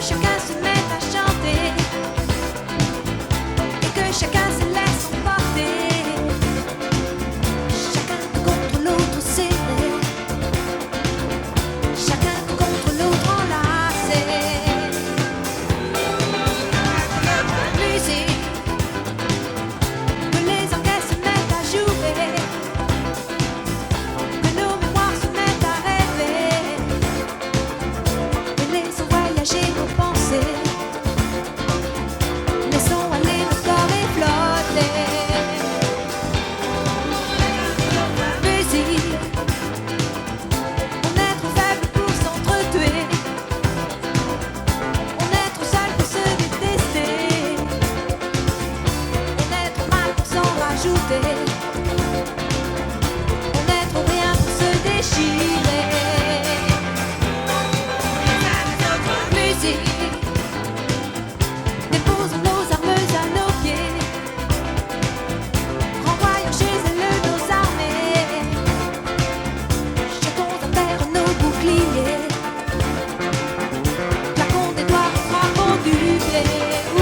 chacun se mette à chanter et que chacun se laisse emporter. Chacun contre l'autre serré, chacun contre l'autre enlacé. Musique, que les orchestres se mettent à jouer, que nos mémoires se mettent à rêver, que laissons voyager nos pensées, laissons aller nos corps et flotter. Musique, on est trop faible pour s'entretuer, on est trop seul pour se détester, on est trop mal pour s'en rajouter, on est trop rien pour se déchirer. Musique, déposons nos armes à nos pieds, renvoyons chez elles nos armées, jetons à terre nos boucliers, claquons des doigts, frappons du pied. Ouh,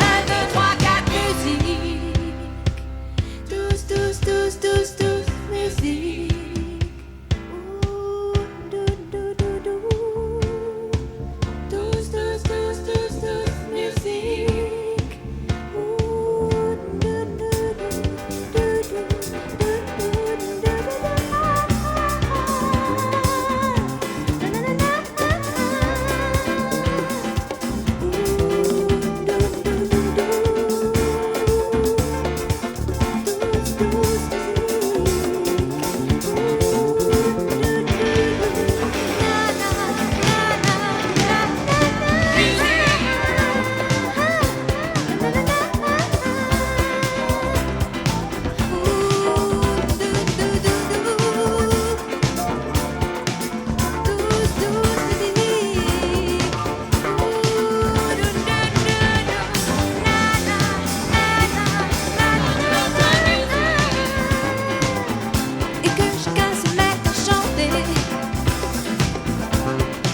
1, 2, 3, 4, musique. Tous, tous, tous, tous, tous, musique. Ouh, dou, dou, dou, dou. Tous, tous, tous, tous, tous, musique. Ouh, dou, dou, dou, dou, dou, dou, dou, dou, et que chacun se mette à chanter,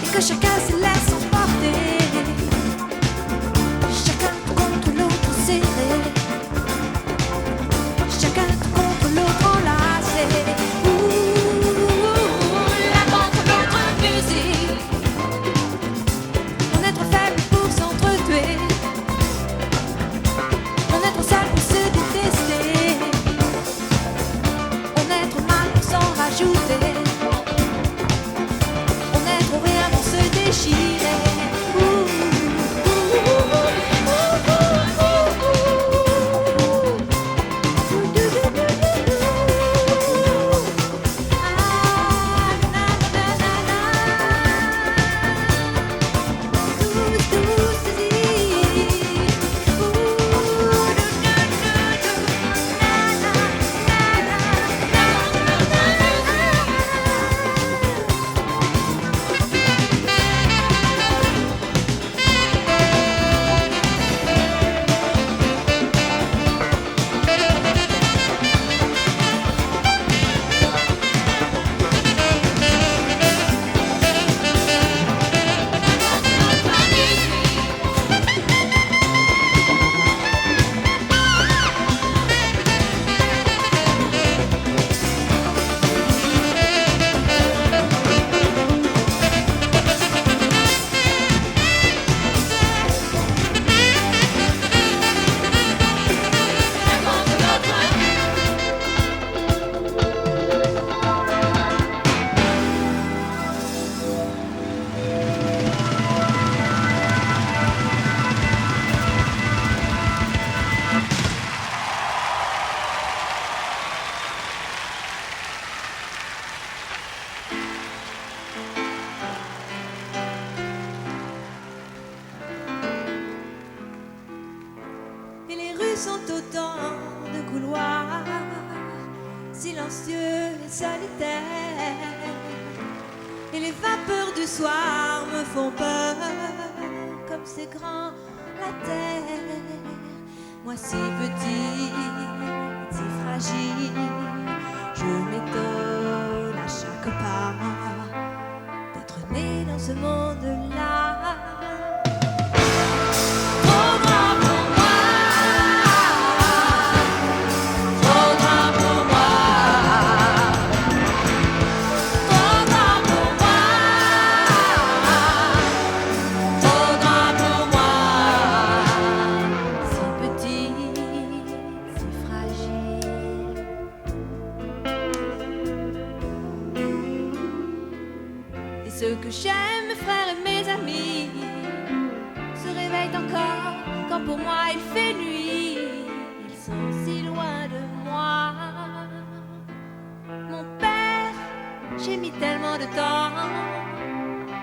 et que chacun se laisse emporter, chacun contre l'autre serré, chacun contre l'autre enlacé. Ouh, l'un contre l'autre, musique. On est trop faible pour s'entretuer, on est trop seul pour se détester, on est trop mal pour s'en rajouter, on est trop rien pour se déchirer. Et les rues sont autant de couloirs silencieux et solitaires, et les vapeurs du soir me font peur, comme c'est grand la terre. Moi si petit, si fragile, je m'étonne à chaque pas d'être né m'enfermer dans ce monde-là. Ceux que j'aime, mes frères et mes amis, se réveillent encore quand pour moi il fait nuit. Ils sont si loin de moi. Mon père, j'ai mis tellement de temps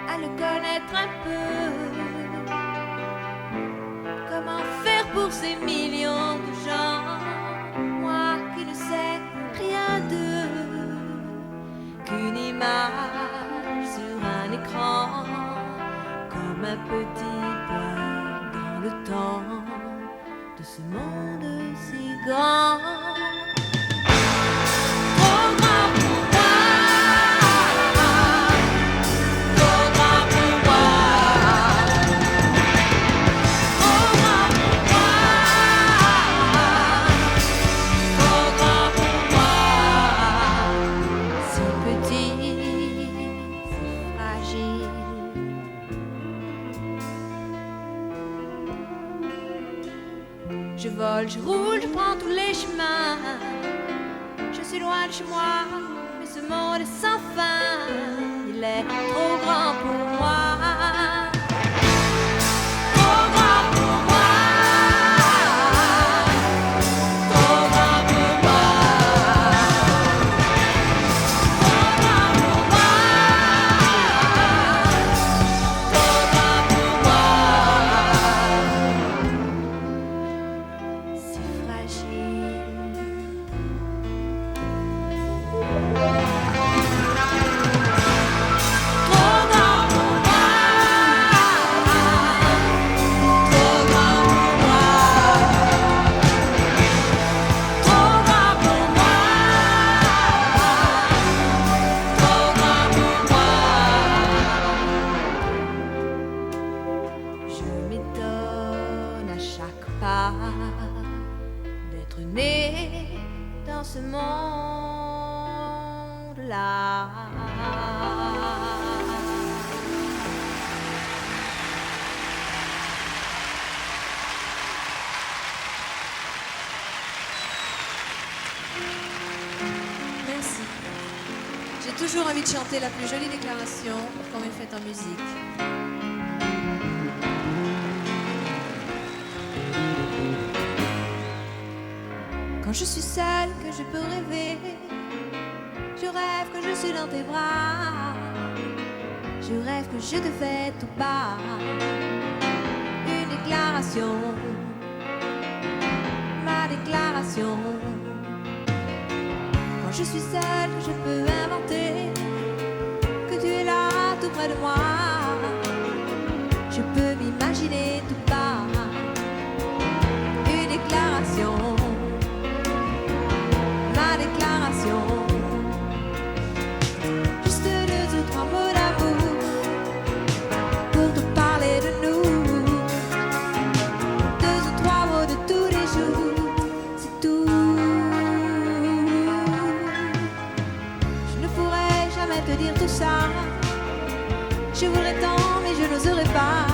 à le connaître un peu. Comment faire pour ces millions de gens, moi qui ne sais rien d'eux, qu'une image sur un écran, comme un petit point dans le temps de ce monde si grand. Trop grand pour moi, trop grand pour moi, trop grand pour moi, trop grand pour moi, si petit, si fragile. Je vole, je roule, je prends tous les chemins. Je suis loin de chez moi, mais ce monde est sans fin. Il est trop grand pour moi. Trop grand pour moi. Trop grand pour moi. Trop grand pour moi. Trop grand pour moi. Si fragile. Trop grand pour moi. Trop grand pour moi. Trop grand pour moi. Trop grand pour moi. Je m'étonne à chaque pas d'être né dans ce monde-là. Merci. J'ai toujours envie de chanter la plus jolie déclaration qu'on m'ait faite en musique. Quand je suis seule, que je peux rêver, je rêve que je suis dans tes bras. Je rêve que je te fais tout bas une déclaration, ma déclaration. Quand je suis seule, que je peux inventer que tu es là tout près de moi. Je peux m'imaginer tout bas une déclaration, ma déclaration. Juste deux ou trois mots d'amour pour te parler de nous. Deux ou trois mots de tous les jours, c'est tout. Je ne pourrais jamais te dire tout ça. Je voudrais tant, mais je n'oserais pas.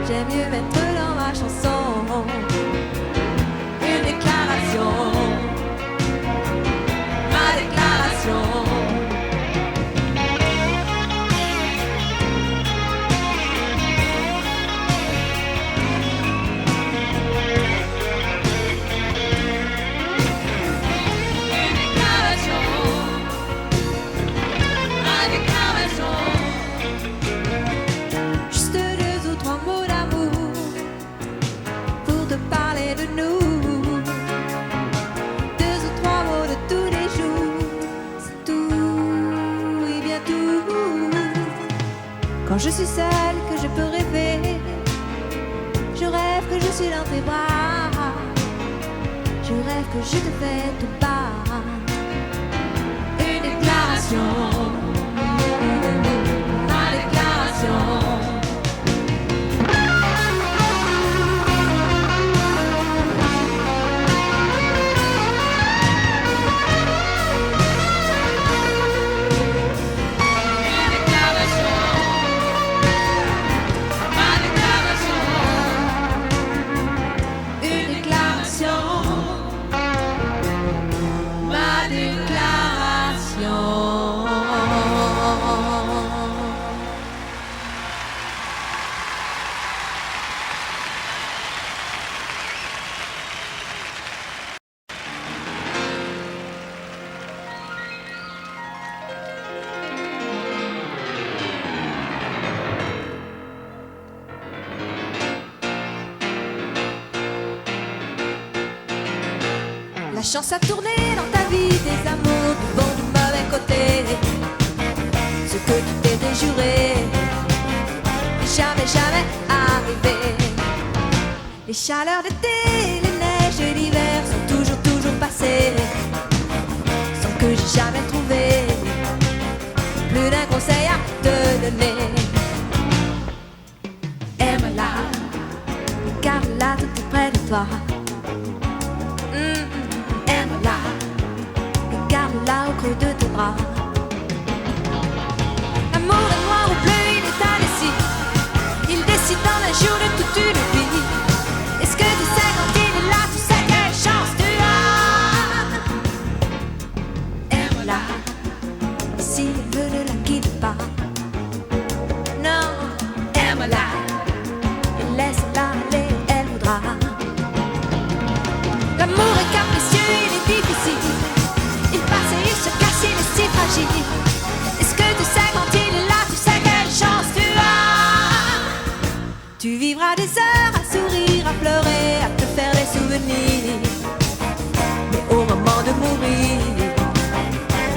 J'aime mieux mettre dans ma chanson une déclaration, ma déclaration. Une déclaration, ma déclaration. Juste deux ou trois mots d'amour pour te parler de nous. Deux ou trois mots de tous les jours, c'est tout, oui bien tout. Quand je suis seule, que je peux rêver, je rêve que je suis dans tes bras. Je rêve que je te fais tout bas une déclaration, chance a tourné dans ta vie, des amours du bon, du mauvais côté. Ce que tu t'étais juré n'est jamais, jamais arrivé. Les chaleurs d'été, les neiges de l'hiver sont toujours, toujours passées sans que j'ai jamais trouvé plus d'un conseil à te donner. Aime-la, garde-la tout près de toi. Aime-la, garde-la au creux de tes bras. L'amour est noir ou bleu, il est indécis. Il décide dans un jour de toute une vie. Est-ce que tu sais quand il est là, tu sais quelle chance tu as? Aime-la, si elle veut ne la quitte pas. Non, aime-la, et laisse-la aller, elle voudra. L'amour est capricieux, il est difficile. Il passe et il se casse, il est si fragile. Est-ce que tu sais quand il est là, tu sais quelle chance tu as? Tu vivras des heures à sourire, à pleurer, à te faire des souvenirs. Mais au moment de mourir,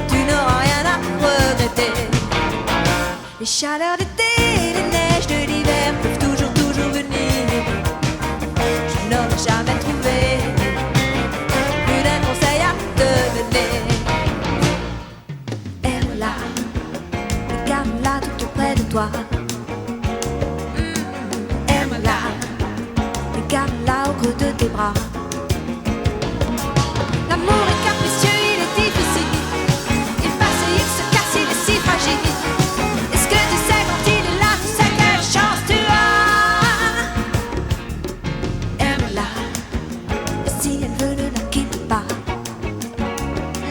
tu n'auras rien à regretter. Les chaleurs d'été, les neiges de l'hiver peuvent toujours, toujours venir. Je n'aurais jamais trouvé plus d'un conseil à te donner. Aime-la, garde-la tout près de toi. Aime-la, garde-la au creux de tes bras. L'amour est capricieux, il est difficile. Il passe et il se casse, il est si fragile. Est-ce que tu sais quand il est là, tu sais quelle chance tu as? Aime-la, si elle veut ne la quitte pas.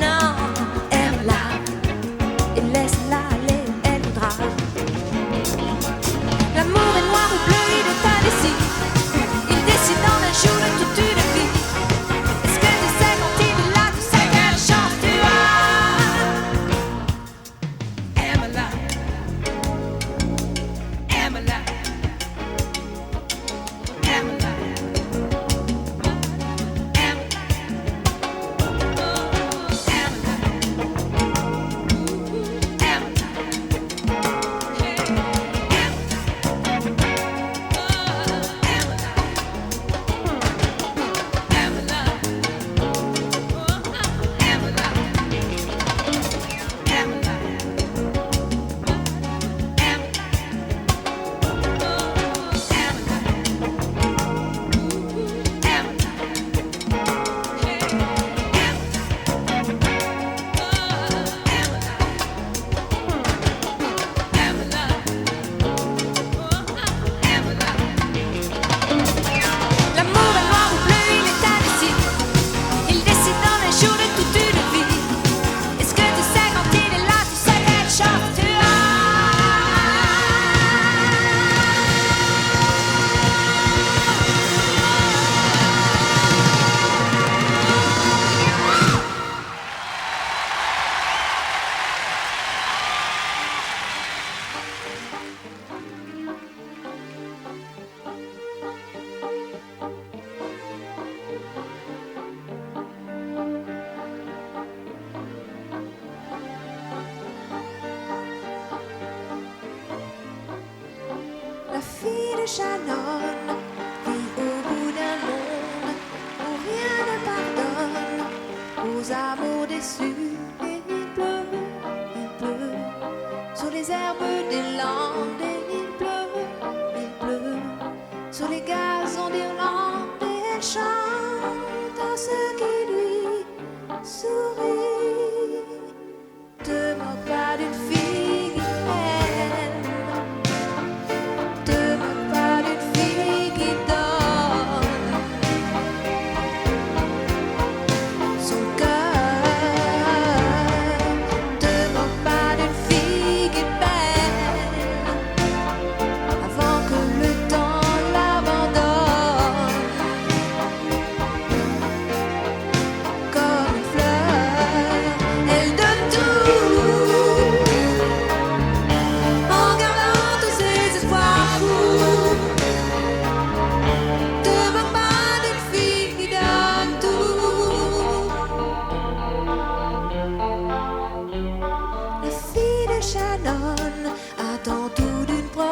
Non, aime-la, et laisse-la aller, elle voudra. L'amour est noir ou bleu, il est indécis. Il décide dans un jour de toute une vie. Est-ce que tu sais quand il est là, tu sais quelle chance tu as? Aime-la, aime-la, aime-la, l'amour est noir ou bleu, il est indécis. Il décide dans un jour de toute une vie. Est-ce que tu sais quand il est là, tu sais quelle chance tu as? La fille de Shannon vit au bout d'un monde où rien ne pardonne aux amours déçus. Et il pleut sur les herbes des landes. Et il pleut sur les gazons d'Irlande. Et elle chante à ceux qui lui sourient. Te moque pas d'une fille qui t'aime. Te moque pas d'une fille qui donne son cœur.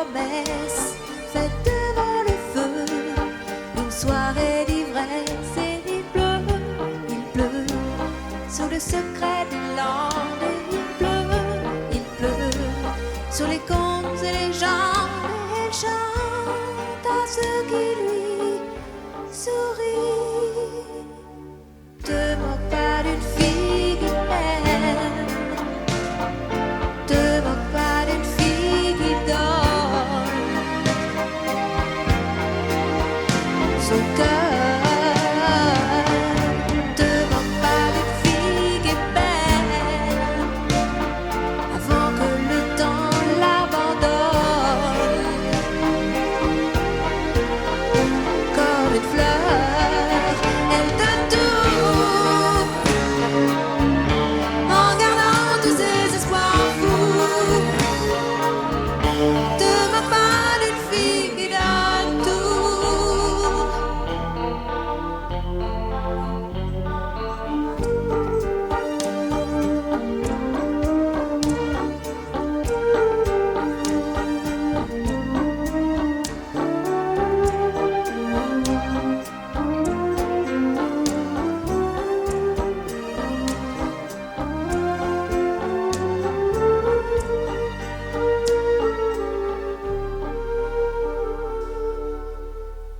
promesse faite devant le feu, une soirée d'ivresse et il pleut sous le secret des landes, il pleut sur les contes et les gens, et elle chante à ceux qui lui sourient. Te moque pas d'une fille qui aime, te moque pas d'une fille qui donne son cœur. Te moque pas d'une fille qui est belle avant que le temps l'abandonne. Comme une fleur, elle donne tout en gardant tous ses espoirs fous. Te moque pas d'une fille qui donne tout.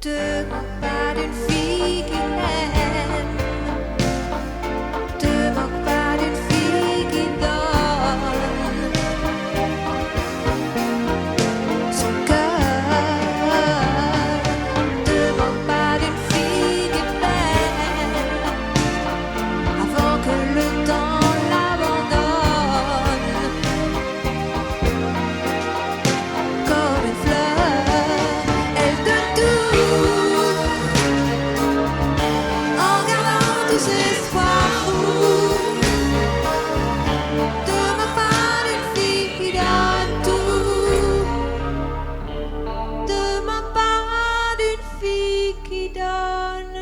Te moque pas d'une fille qui aime, te moque pas d'une fille qui donne son cœur. Te moque pas d'une fille qui est belle avant que le temps l'abandonne. Comme une fleur, elle donne tout en gardant tous ses espoirs fous. Te moque pas d'une fille qui donne tout. Te moque pas d'une fille qui donne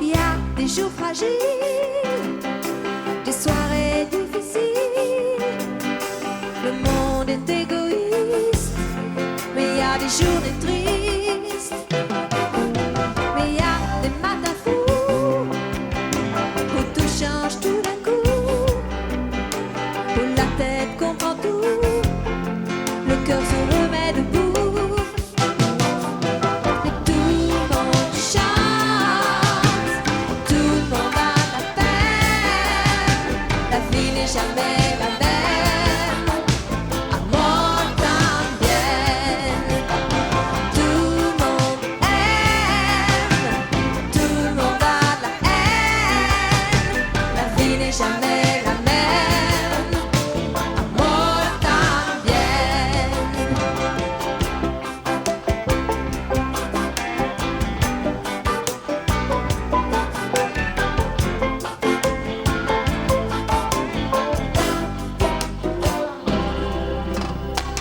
Il y a des jours fragiles, des soirées difficiles. Le monde est égoïste, mais il y a des journées tristes. Mais il y a des matins fous où tout change tout d'un coup, où la tête comprend tout, le cœur se remet debout. Et tout le monde chante, tout le monde a la peine. La vie n'est jamais la même, à moi también. Tout le monde aime, tout le monde a la haine. La vie n'est jamais la même, à moi también.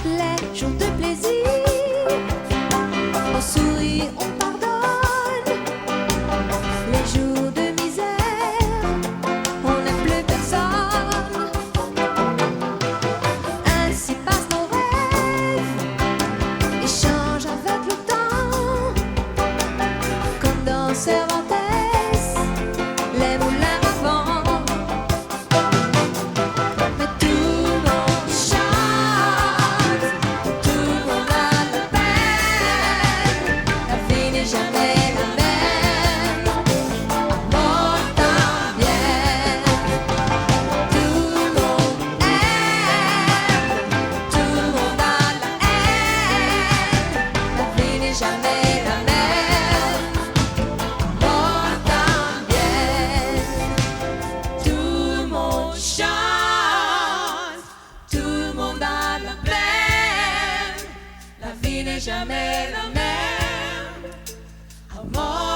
Les jours de plaisir, on sourit, on pardonne. Les jours de misère, on n'aime plus personne. Ainsi passent nos rêves, ils changent avec le temps. Comme dans Cervantes, les moulins à vent. Mais tout le monde chante, tout le monde a la peine. La vie n'est jamais la même, à moi también. Tout le monde aime, tout le monde a la haine. La vie n'est jamais la même, à moi también. Tout le monde chante, tout le monde a la peine. La vie n'est jamais la même, à moi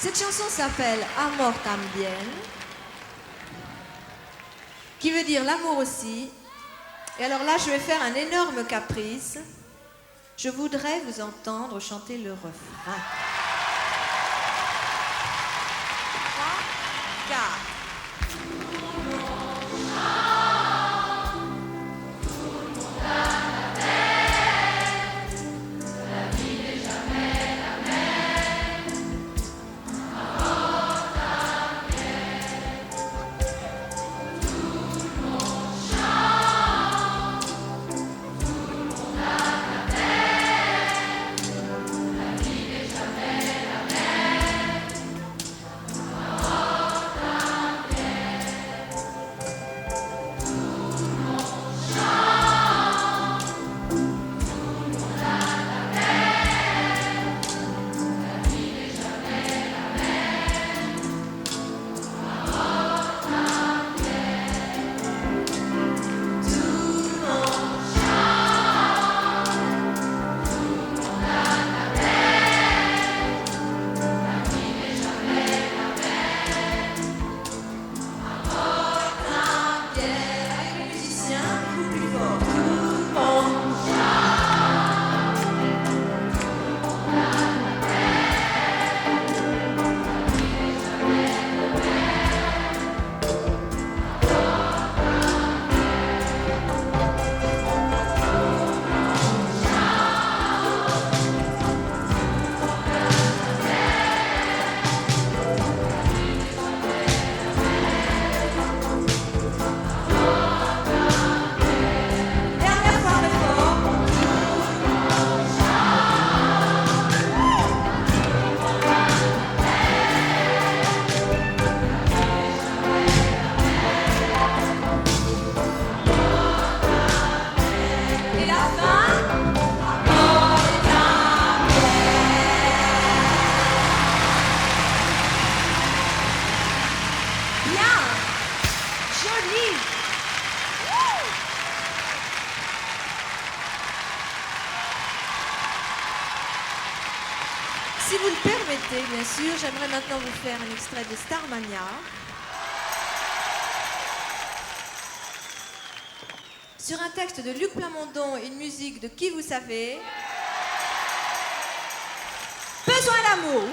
Cette chanson s'appelle Amor Tambien, qui veut dire l'amour aussi. Et alors là, je vais faire un énorme caprice. Je voudrais vous entendre chanter le refrain. 3, 4. Si vous le permettez, bien sûr, j'aimerais maintenant vous faire un extrait de Starmania. Sur un texte de Luc Plamondon et une musique de Qui vous savez. Besoin d'amour.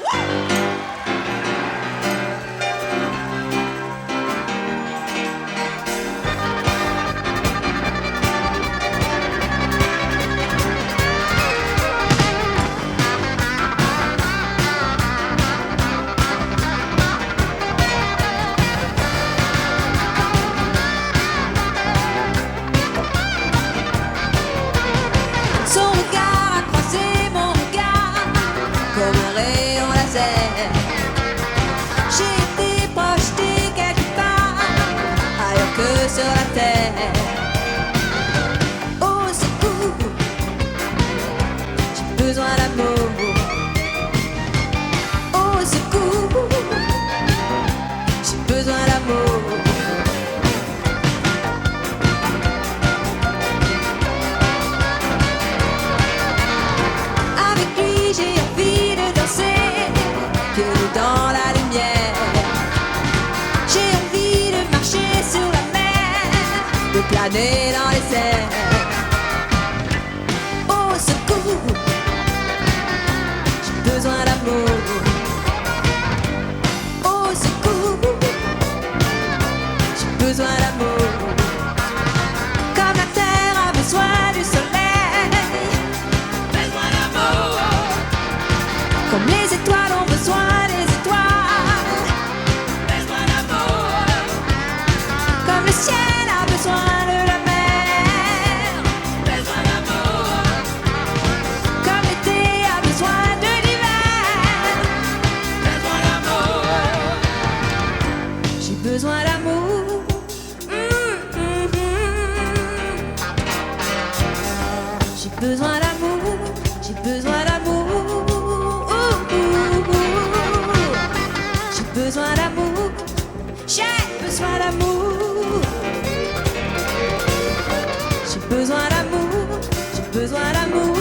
Sur la terre, au secours, j'ai besoin d'amour. Au secours, j'ai besoin d'amour. Avec lui, j'ai envie de danser, que dans la lumière. J'ai envie de marcher sur la de planer dans les airs. Au secours, j'ai besoin d'amour. Au secours, j'ai besoin d'amour. Comme la terre a besoin du soleil, besoin d'amour. Comme les étoiles ont besoin des étoiles, besoin d'amour. Comme le ciel besoin de la mer, besoin d'amour. Comme l'été a besoin de l'hiver, besoin d'amour. J'ai besoin d'amour. J'ai besoin d'amour. J'ai besoin d'amour. J'ai besoin d'amour. J'ai besoin d'amour. J'ai besoin d'amour, j'ai besoin d'amour.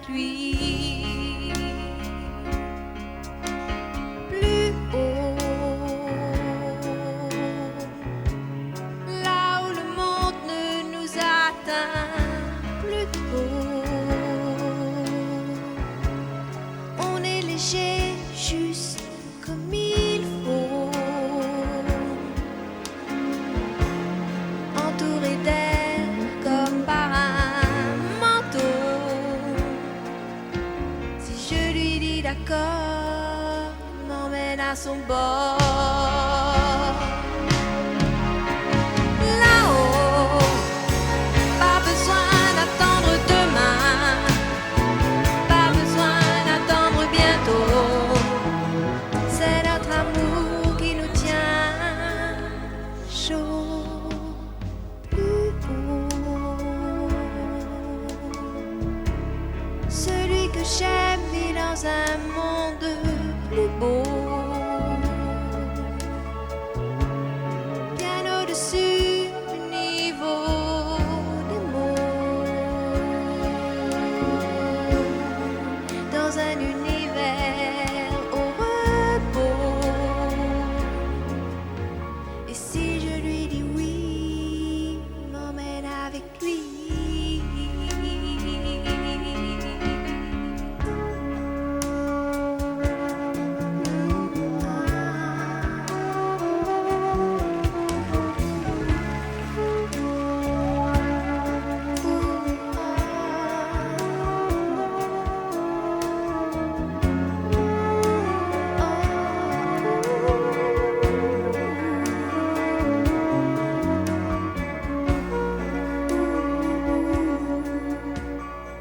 lui. Plus haut, là où le monde ne nous atteint plus haut. On est léger, juste comme il faut, entouré d'air comme par un manteau. Si je lui dis d'accord, il m'emmène à son bord. Là-haut, pas besoin d'attendre demain, pas besoin d'attendre bientôt. C'est notre amour qui nous tient chaud. Plus haut, celui que j'aime vit dans un monde plus beau, bien au-dessus du niveau des mots, dans un univers au repos. Et si je lui dis oui, il m'emmène avec lui.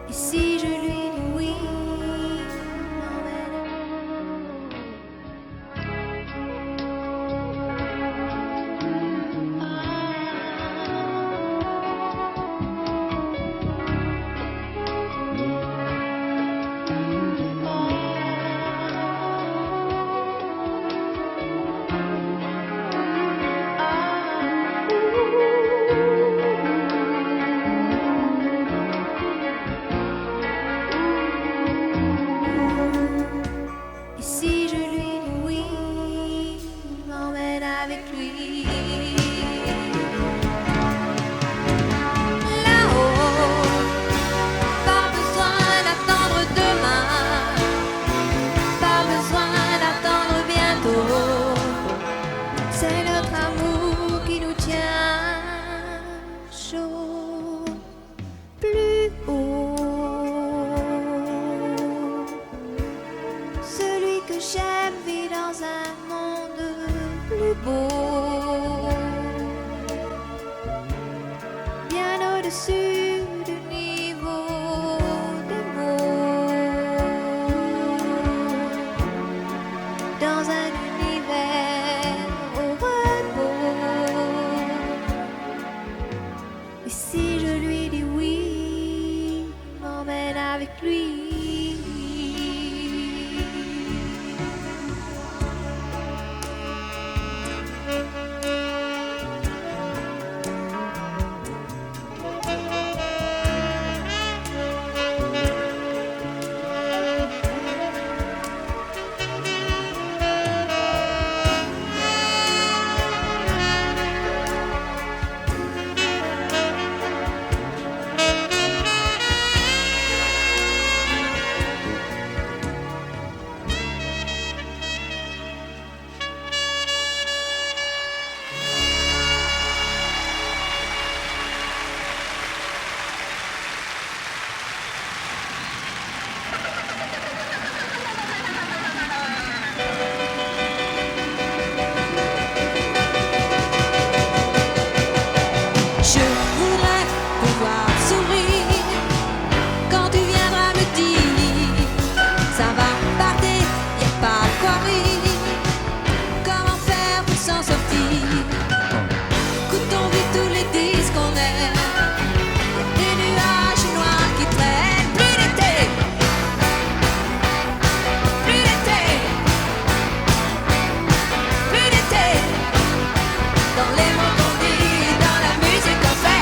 Et si je lui dis oui, il m'emmène. Et si je lui dis oui, il m'emmène avec lui. Là-haut, pas besoin d'attendre demain, pas besoin d'attendre bientôt. C'est notre amour qui nous tient chaud. Plus haut, celui que j'aime vit dans un monde plus beau, bien au-dessus du niveau des mots, dans un univers au repos. Et si je lui dis oui, il m'emmène avec lui. Je voudrais pouvoir sourire quand tu viendras me dire ça va partir, y a pas quoi rire. Comment faire pour s'en sortir? Écoutons vite tous les disques qu'on aime. Y'a des nuages noirs qui traînent. Plus d'été, plus d'été, plus d'été. Dans les mots qu'on dit, dans la musique qu'on fait.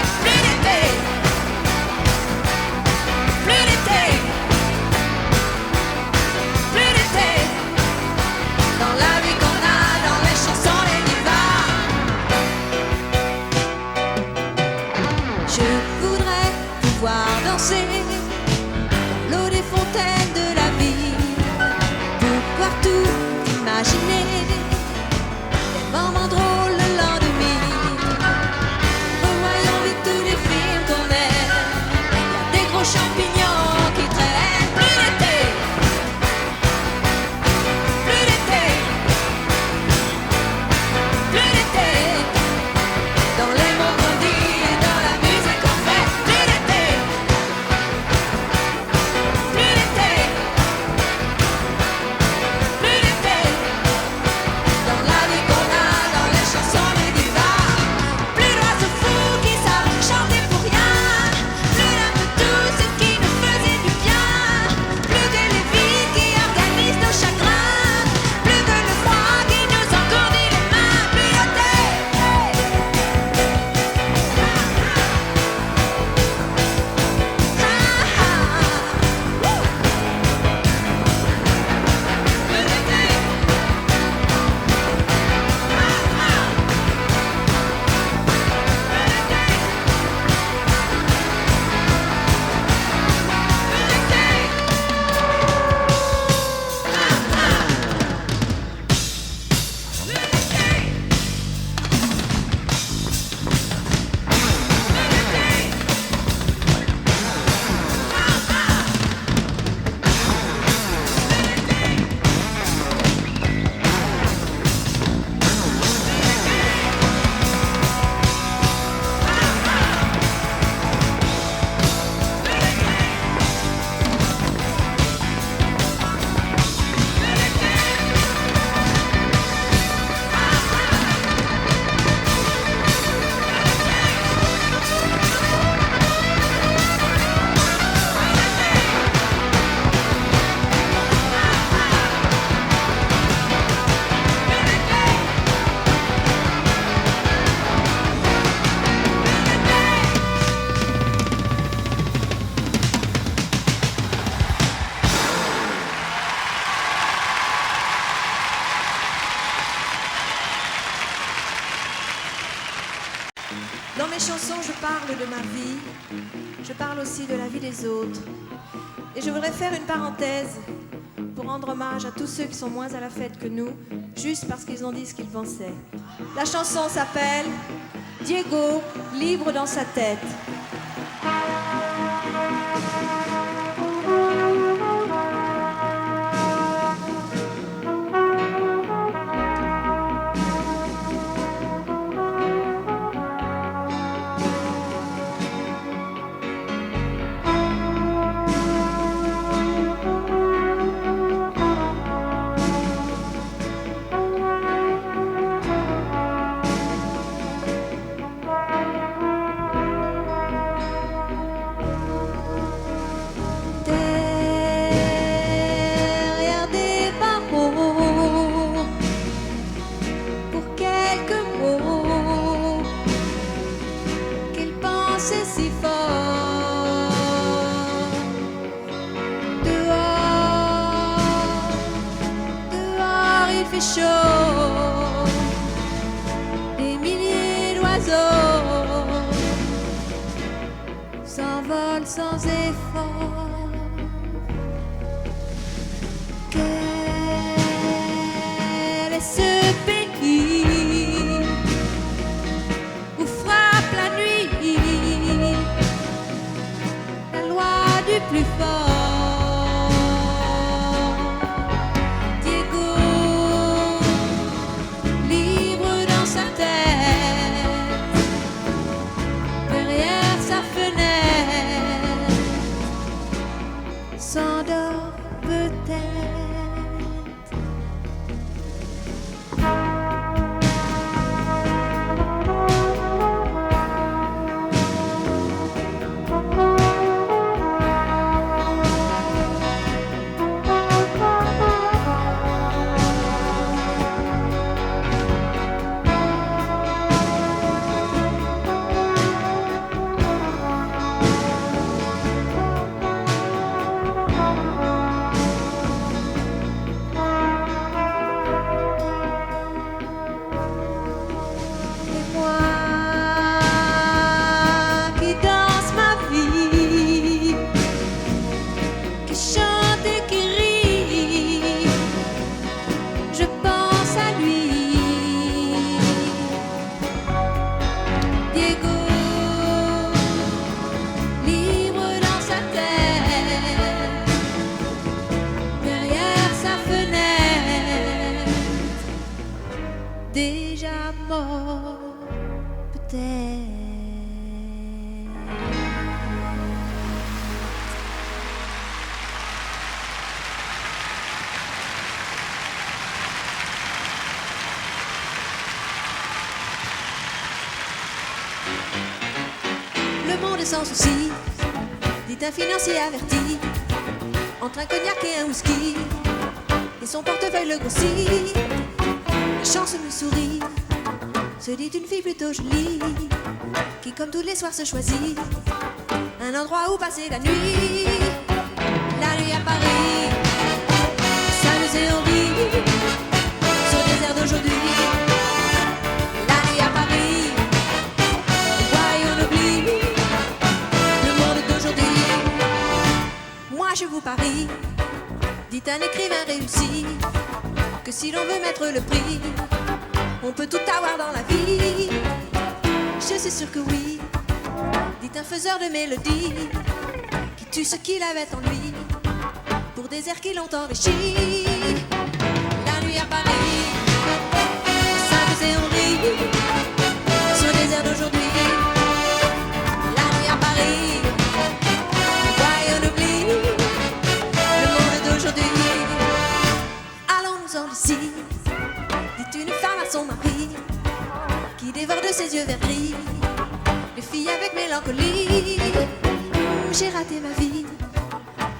Dans mes chansons, je parle de ma vie, je parle aussi de la vie des autres. Et je voudrais faire une parenthèse pour rendre hommage à tous ceux qui sont moins à la fête que nous, juste parce qu'ils ont dit ce qu'ils pensaient. La chanson s'appelle Diego, libre dans sa tête. Des milliers d'oiseaux s'envolent sans effort. Quel est ce pays où frappe la nuit la loi du plus fort? S'endort peut-être. Déjà mort, peut-être. Le monde est sans souci, dit un financier averti, entre un cognac et un whisky, et son portefeuille le grossit. La chance me sourit, se dit une fille plutôt jolie, qui comme tous les soirs se choisit un endroit où passer la nuit. La nuit à Paris, s'amuser en vie, sur des airs d'aujourd'hui. La nuit à Paris, ouais on oublie le monde d'aujourd'hui. Moi je vous parie, dit un écrivain réussi, que si l'on veut mettre le prix, on peut tout avoir dans la vie. Je suis sûr que oui, dit un faiseur de mélodie, qui tue ce qu'il avait en lui, pour des airs qui l'ont enrichi. La nuit à Paris, s'amuser on rit, sur des airs d'aujourd'hui. La nuit à Paris, ouais on oublie le monde d'aujourd'hui. Allons-nous-en d'ici, dit une femme à son mari, qui dévore de ses yeux verts gris les filles avec mélancolie. J'ai raté ma vie,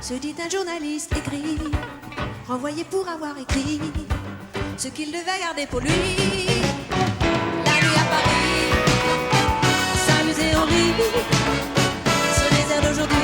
se dit un journaliste aigri, renvoyé pour avoir écrit ce qu'il devait garder pour lui. La nuit à Paris, s'amuser en rit, sur les airs d'aujourd'hui.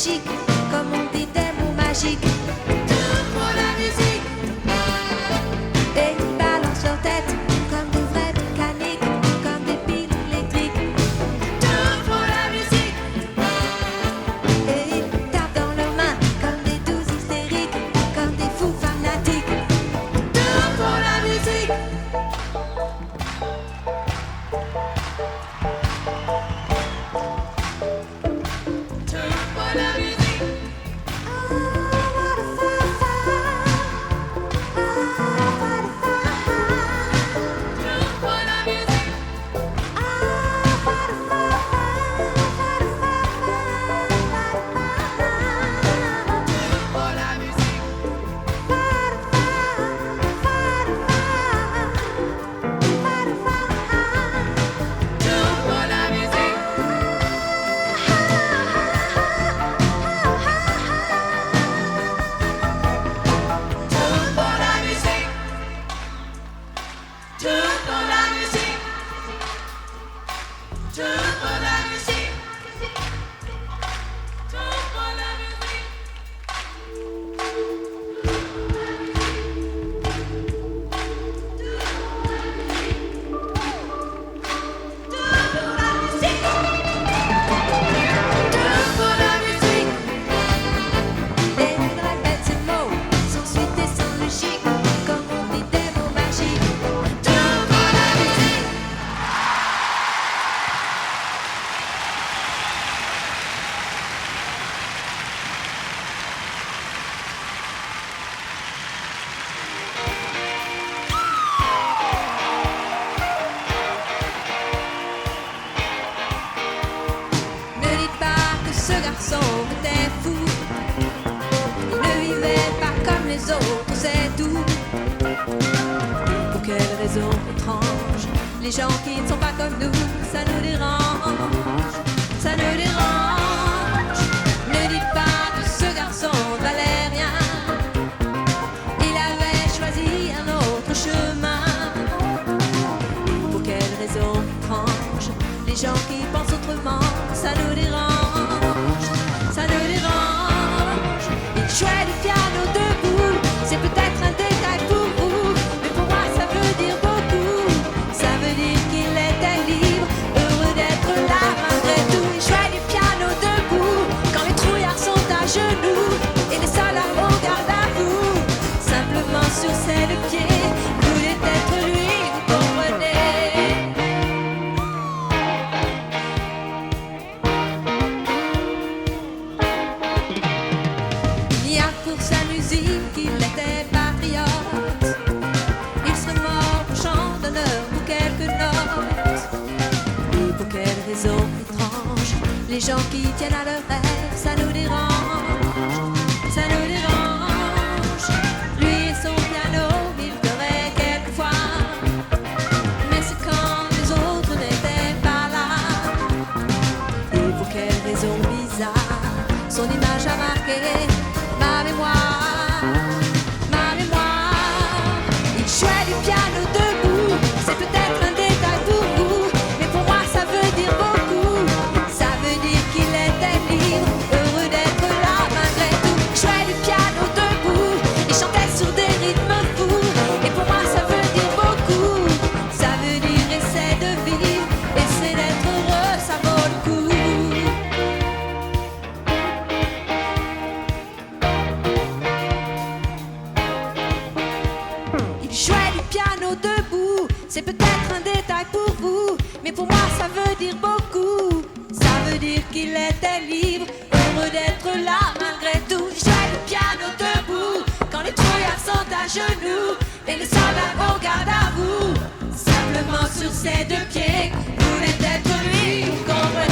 chic, comme on dit des mots magiques. Tout pour la musique. Et ils balancent leur tête comme des vrais mécaniques, comme des piles électriques. Tout pour la musique. Et ils tapent dans leurs mains comme des douces hystériques, comme des fous fanatiques. Tout pour la musique. Les gens qui ne sont pas comme nous, ça nous dérange, ça nous dérange. Ne dites pas que ce garçon valait rien, il avait choisi un autre chemin. Pour quelle raison étrange, les gens qui pensent autrement, ça nous dérange, ça nous dérange. Il jouait du piano debout, c'est peut-être un détail pour vous, mais pour moi ça veut dire beaucoup. Ça veut dire qu'il était libre, heureux d'être là malgré tout. Il jouait du piano debout, quand les trouillards sont à genoux et les soldats au garde à vous. Simplement sur ses deux pieds, il voulait être lui, vous comprenez. Il y a pour sa musique, il était patriote. Il serait mort au champ d'honneur pour quelques notes. Et pour quelle raison étrange, les gens qui tiennent à leurs rêves, ça nous dérange, ça nous dérange. Lui et son piano, il pleurait quelquefois, mais c'est quand les autres n'étaient pas là. Et pour quelle raison bizarre, son image a marqué ma mémoire, ma mémoire. Il jouait du piano debout, c'est peut-être un détail pour vous, mais pour moi ça veut dire beaucoup. Ça veut dire qu'il était libre, heureux d'être là malgré tout. Il jouait du piano debout, il chantait sur des rythmes fous, et pour moi ça veut dire beaucoup. Ça veut dire essaie de vivre, essaie d'être heureux, ça vaut le coup. Il jouait du piano debout, c'est peut-être un détail pour vous, mais pour moi ça veut dire beaucoup. Ça veut dire qu'il était libre, heureux d'être là malgré tout. Il jouait du piano debout, quand les trouillards sont à genoux et les soldats au garde à vous. Simplement sur ses deux pieds, voulait être lui, vous comprenez.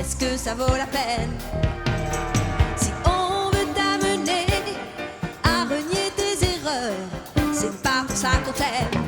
est-ce que ça vaut la peine? Si on veut t'amener à renier tes erreurs, c'est pas pour ça qu'on t'aime.